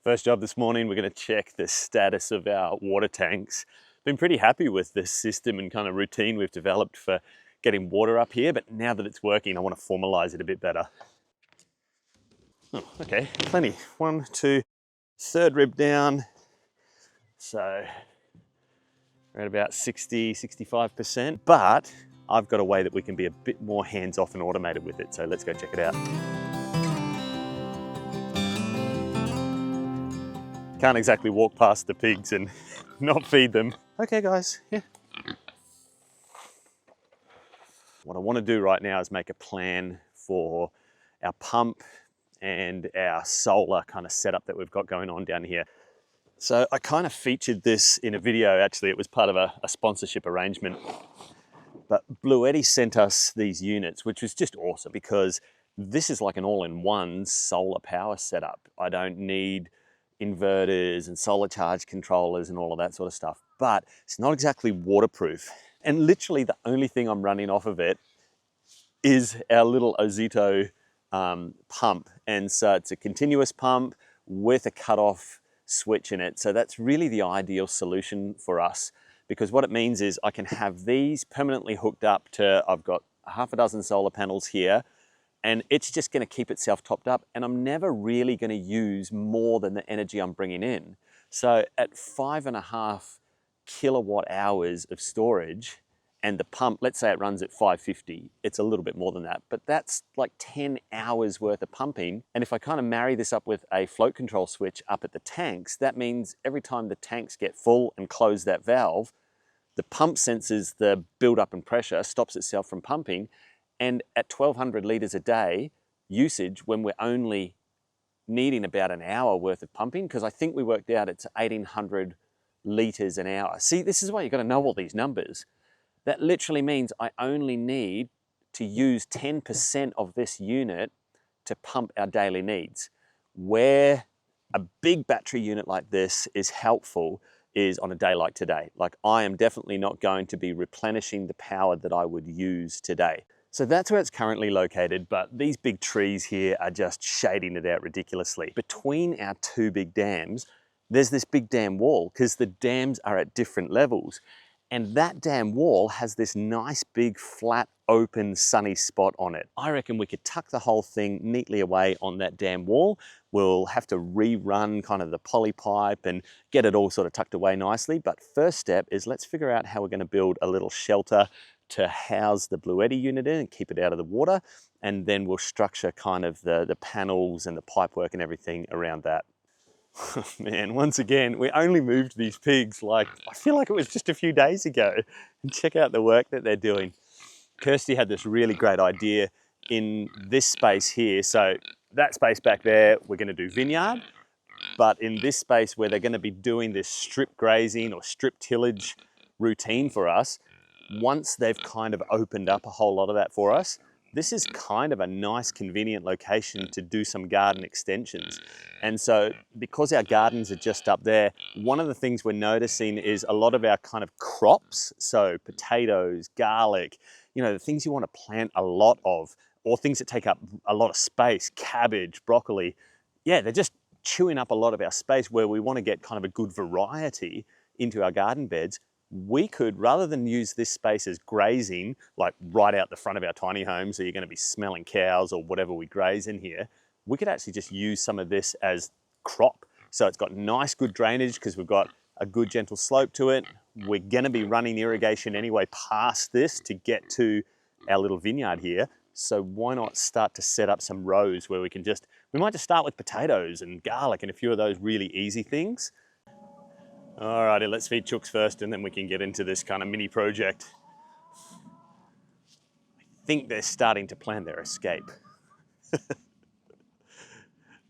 First job this morning, we're going to check the status of our water tanks. Been pretty happy with this system and kind of routine we've developed for getting water up here, but now that it's working, I want to formalize it a bit better. Oh, okay, plenty. 1, 2, third rib down. So we're at about 60, 65%, but I've got a way that we can be a bit more hands-off and automated with it. So let's go check it out. Can't exactly walk past the pigs and not feed them. Okay guys, yeah. What I want to do right now is make a plan for our pump and our solar kind of setup that we've got going on down here. So I kind of featured this in a video, actually. It was part of a sponsorship arrangement. But Bluetti sent us these units, which was just awesome because this is like an all-in-one solar power setup. I don't need inverters and solar charge controllers and all of that sort of stuff, but it's not exactly waterproof. And literally the only thing I'm running off of it is our little Ozito pump. And so it's a continuous pump with a cutoff switch in it. So that's really the ideal solution for us, because what it means is I can have these permanently hooked up to, I've got half a dozen solar panels here, and it's just going to keep itself topped up, and I'm never really going to use more than the energy I'm bringing in. So at 5.5 kilowatt hours of storage, and the pump, let's say it runs at 550, it's a little bit more than that, but that's like 10 hours worth of pumping. And if I kind of marry this up with a float control switch up at the tanks, that means every time the tanks get full and close that valve, the pump senses the build-up in pressure, stops itself from pumping, and at 1,200 litres a day usage, when we're only needing about an hour worth of pumping, because I think we worked out it's 1,800 litres an hour. See, this is why you've got to know all these numbers. That literally means I only need to use 10% of this unit to pump our daily needs. Where a big battery unit like this is helpful is on a day like today. Like, I am definitely not going to be replenishing the power that I would use today. So that's where it's currently located, but these big trees here are just shading it out ridiculously. Between our two big dams, there's this big dam wall, because the dams are at different levels. And that dam wall has this nice big flat open sunny spot on it. I reckon we could tuck the whole thing neatly away on that dam wall. We'll have to rerun kind of the poly pipe and get it all sort of tucked away nicely. But first step is let's figure out how we're going to build a little shelter to house the Bluetti unit in and keep it out of the water. And then we'll structure kind of the panels and the pipework and everything around that. Man, once again, we only moved these pigs like, I feel like it was just a few days ago. And check out the work that they're doing. Kirsty had this really great idea in this space here. So that space back there, we're going to do vineyard. But in this space where they're going to be doing this strip grazing or strip tillage routine for us, once they've kind of opened up a whole lot of that for us, this is kind of a nice, convenient location to do some garden extensions. And so because our gardens are just up there, one of the things we're noticing is a lot of our kind of crops, so potatoes, garlic, you know, the things you want to plant a lot of, or things that take up a lot of space, cabbage, broccoli, yeah, they're just chewing up a lot of our space where we want to get kind of a good variety into our garden beds. We could, rather than use this space as grazing, like right out the front of our tiny home, so you're going to be smelling cows or whatever we graze in here, we could actually just use some of this as crop. So it's got nice, good drainage because we've got a good, gentle slope to it. We're going to be running irrigation anyway past this to get to our little vineyard here. So why not start to set up some rows where we might just start with potatoes and garlic and a few of those really easy things. Alrighty, let's feed chooks first and then we can get into this kind of mini project. I think they're starting to plan their escape.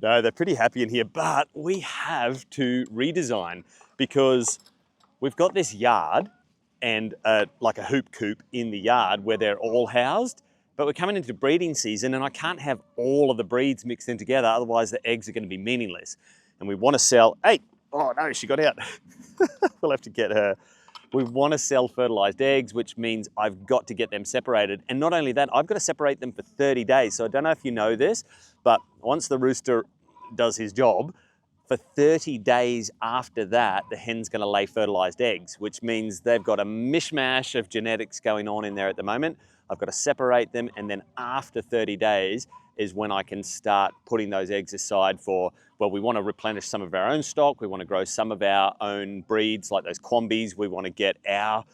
No, they're pretty happy in here, but we have to redesign because we've got this yard and like a hoop coop in the yard where they're all housed, but we're coming into breeding season and I can't have all of the breeds mixed in together, otherwise the eggs are going to be meaningless. And we want to sell, hey, oh no, she got out. We'll have to get her. We want to sell fertilized eggs, which means I've got to get them separated. And not only that, I've got to separate them for 30 days. So I don't know if you know this, but once the rooster does his job, For 30 days after that, the hen's going to lay fertilized eggs, which means they've got a mishmash of genetics going on in there at the moment. I've got to separate them, and then after 30 days is when I can start putting those eggs aside for, well, we want to replenish some of our own stock. We want to grow some of our own breeds, like those quambies. We want to get our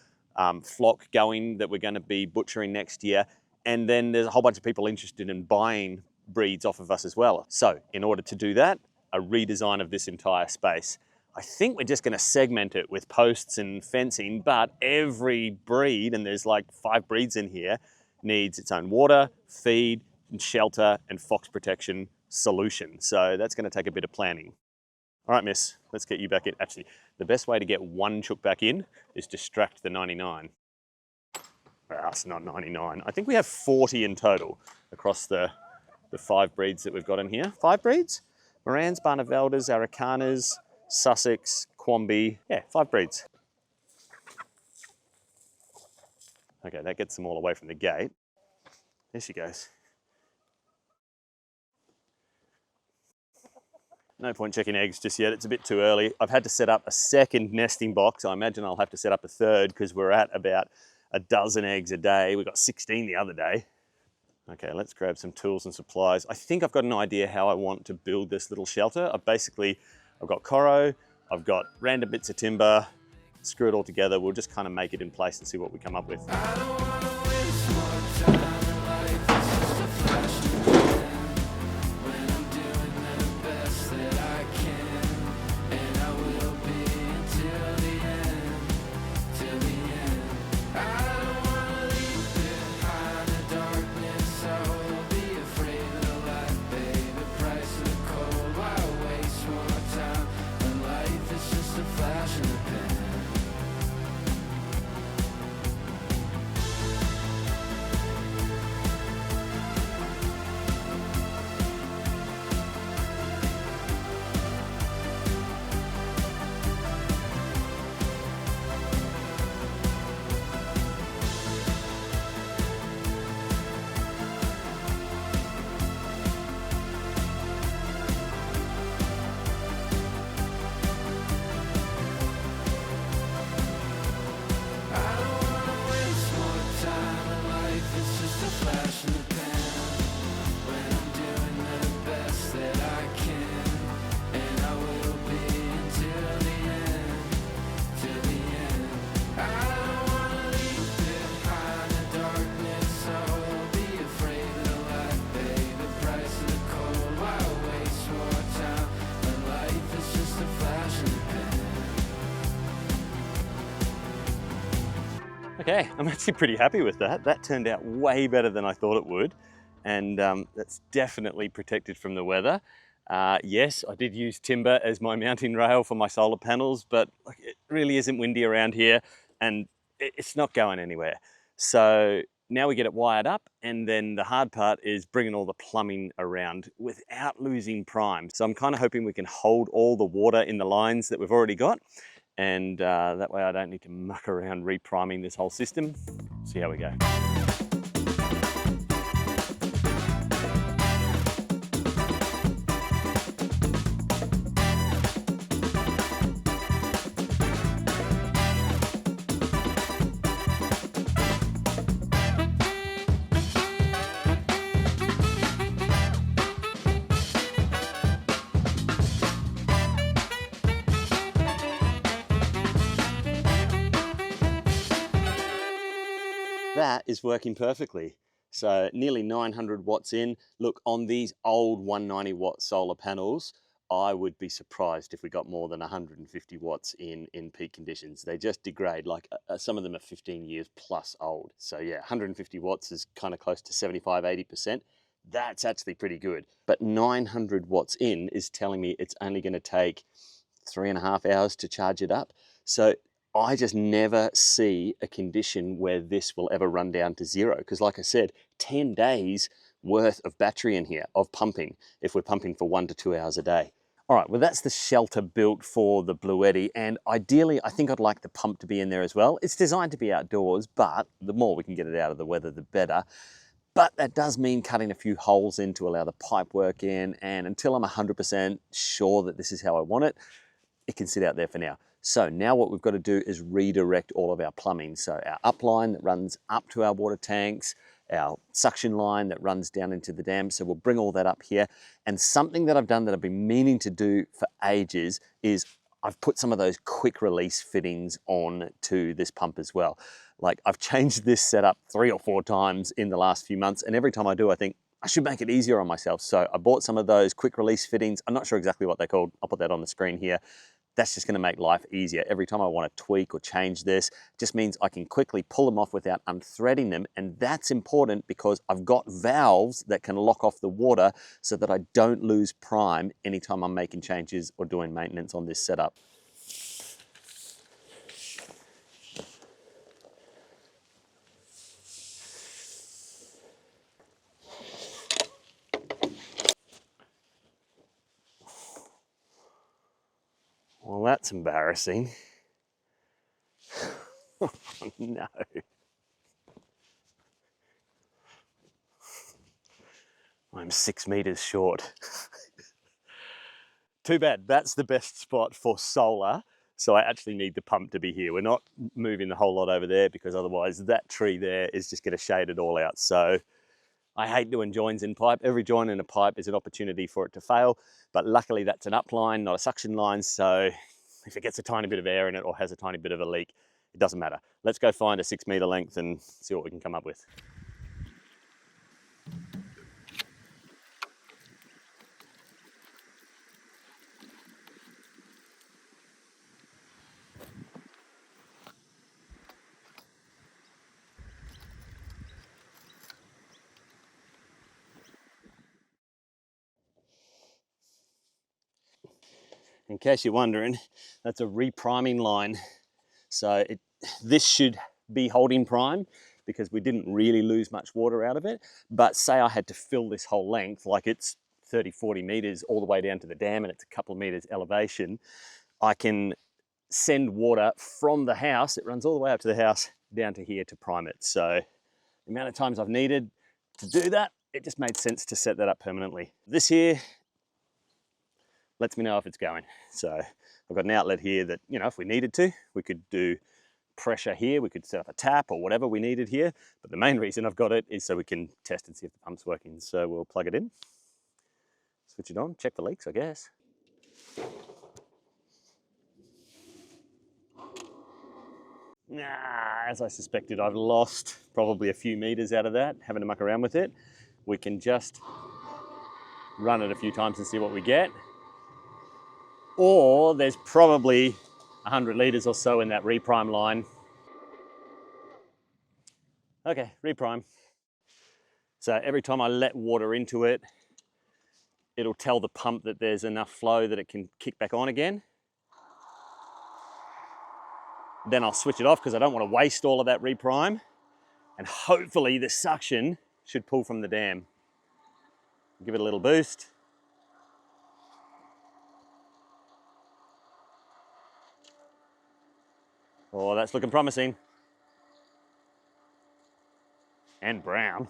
flock going that we're going to be butchering next year. And then there's a whole bunch of people interested in buying breeds off of us as well. So in order to do that, a redesign of this entire space. I think we're just going to segment it with posts and fencing, but every breed, and there's like 5 breeds in here, needs its own water, feed, and shelter and fox protection solution. So that's going to take a bit of planning. All right, miss, let's get you back in. Actually, the best way to get one chook back in is distract the 99. Well, it's not 99. I think we have 40 in total across the 5 breeds that we've got in here. 5 breeds? Morans, Barneveldas, Aracanas, Sussex, Quamby. Yeah, 5 breeds. Okay, that gets them all away from the gate. There she goes. No point checking eggs just yet, it's a bit too early. I've had to set up a second nesting box. I imagine I'll have to set up a third because we're at about a dozen eggs a day. We got 16 the other day. Okay, let's grab some tools and supplies. I think I've got an idea how I want to build this little shelter. I've got Coro, I've got random bits of timber, screw it all together. We'll just kind of make it in place and see what we come up with. Okay, I'm actually pretty happy with that. That turned out way better than I thought it would. And that's definitely protected from the weather. Yes, I did use timber as my mounting rail for my solar panels, but it really isn't windy around here and it's not going anywhere. So now we get it wired up, and then the hard part is bringing all the plumbing around without losing prime. So I'm kind of hoping we can hold all the water in the lines that we've already got, and that way I don't need to muck around repriming this whole system. See how we go. That is working perfectly. So nearly 900 watts in. Look, on these old 190 watt solar panels, I would be surprised if we got more than 150 watts in peak conditions. They just degrade, like some of them are 15 years plus old. So yeah, 150 watts is kind of close to 75, 80%. That's actually pretty good. But 900 watts in is telling me it's only going to take 3.5 hours to charge it up. So I just never see a condition where this will ever run down to zero. Because like I said, 10 days worth of battery in here, of pumping, if we're pumping for 1 to 2 hours a day. All right, well, that's the shelter built for the Bluetti. And ideally, I think I'd like the pump to be in there as well. It's designed to be outdoors, but the more we can get it out of the weather, the better. But that does mean cutting a few holes in to allow the pipe work in, and until I'm 100% sure that this is how I want it, it can sit out there for now. So now what we've got to do is redirect all of our plumbing. So our upline that runs up to our water tanks, our suction line that runs down into the dam. So we'll bring all that up here. And something that I've done that I've been meaning to do for ages is I've put some of those quick release fittings on to this pump as well. Like, I've changed this setup 3 or 4 times in the last few months, and every time I do, I think I should make it easier on myself. So I bought some of those quick release fittings. I'm not sure exactly what they're called. I'll put that on the screen here. That's just going to make life easier. Every time I want to tweak or change this, it just means I can quickly pull them off without unthreading them. And that's important because I've got valves that can lock off the water so that I don't lose prime anytime I'm making changes or doing maintenance on this setup. Well, that's embarrassing. Oh, no. I'm 6 meters short. Too bad, that's the best spot for solar. So I actually need the pump to be here. We're not moving the whole lot over there because otherwise that tree there is just gonna shade it all out. So I hate doing joins in pipe. Every join in a pipe is an opportunity for it to fail, but luckily that's an upline, not a suction line. So if it gets a tiny bit of air in it or has a tiny bit of a leak, it doesn't matter. Let's go find a 6 meter length and see what we can come up with. In case you're wondering, that's a repriming line. So this should be holding prime because we didn't really lose much water out of it. But say I had to fill this whole length, like it's 30, 40 meters all the way down to the dam and it's a couple of meters elevation, I can send water from the house, it runs all the way up to the house, down to here to prime it. So the amount of times I've needed to do that, it just made sense to set that up permanently. This here lets me know if it's going. So I've got an outlet here that, you know, if we needed to, we could do pressure here, we could set up a tap or whatever we needed here. But the main reason I've got it is so we can test and see if the pump's working. So we'll plug it in, switch it on, check for leaks, I guess. Nah, as I suspected, I've lost probably a few meters out of that, having to muck around with it. We can just run it a few times and see what we get. Or there's probably 100 litres or so in that reprime line. Okay, reprime. So every time I let water into it, it'll tell the pump that there's enough flow that it can kick back on again. Then I'll switch it off because I don't want to waste all of that reprime. And hopefully the suction should pull from the dam. Give it a little boost. Oh, that's looking promising. And brown.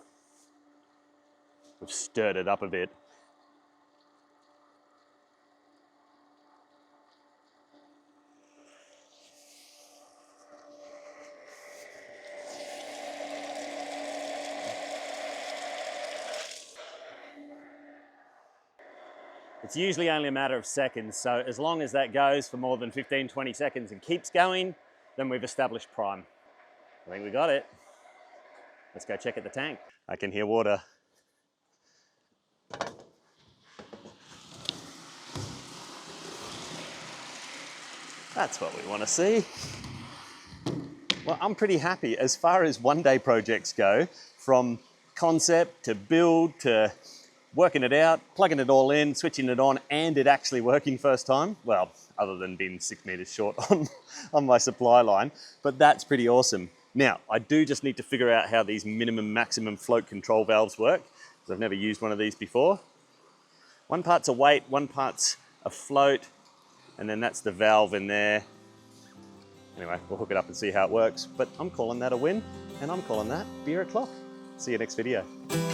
We've stirred it up a bit. It's usually only a matter of seconds, so as long as that goes for more than 15, 20 seconds and keeps going, then we've established prime. I think we got it. Let's go check at the tank. I can hear water. That's what we want to see. Well, I'm pretty happy as far as one-day projects go, from concept to build to working it out, plugging it all in, switching it on, and it actually working first time. Well, other than being 6 meters short on my supply line, but that's pretty awesome. Now, I do just need to figure out how these minimum maximum float control valves work, because I've never used one of these before. One part's a weight, one part's a float, and then that's the valve in there. Anyway, we'll hook it up and see how it works, but I'm calling that a win, and I'm calling that beer o'clock. See you next video.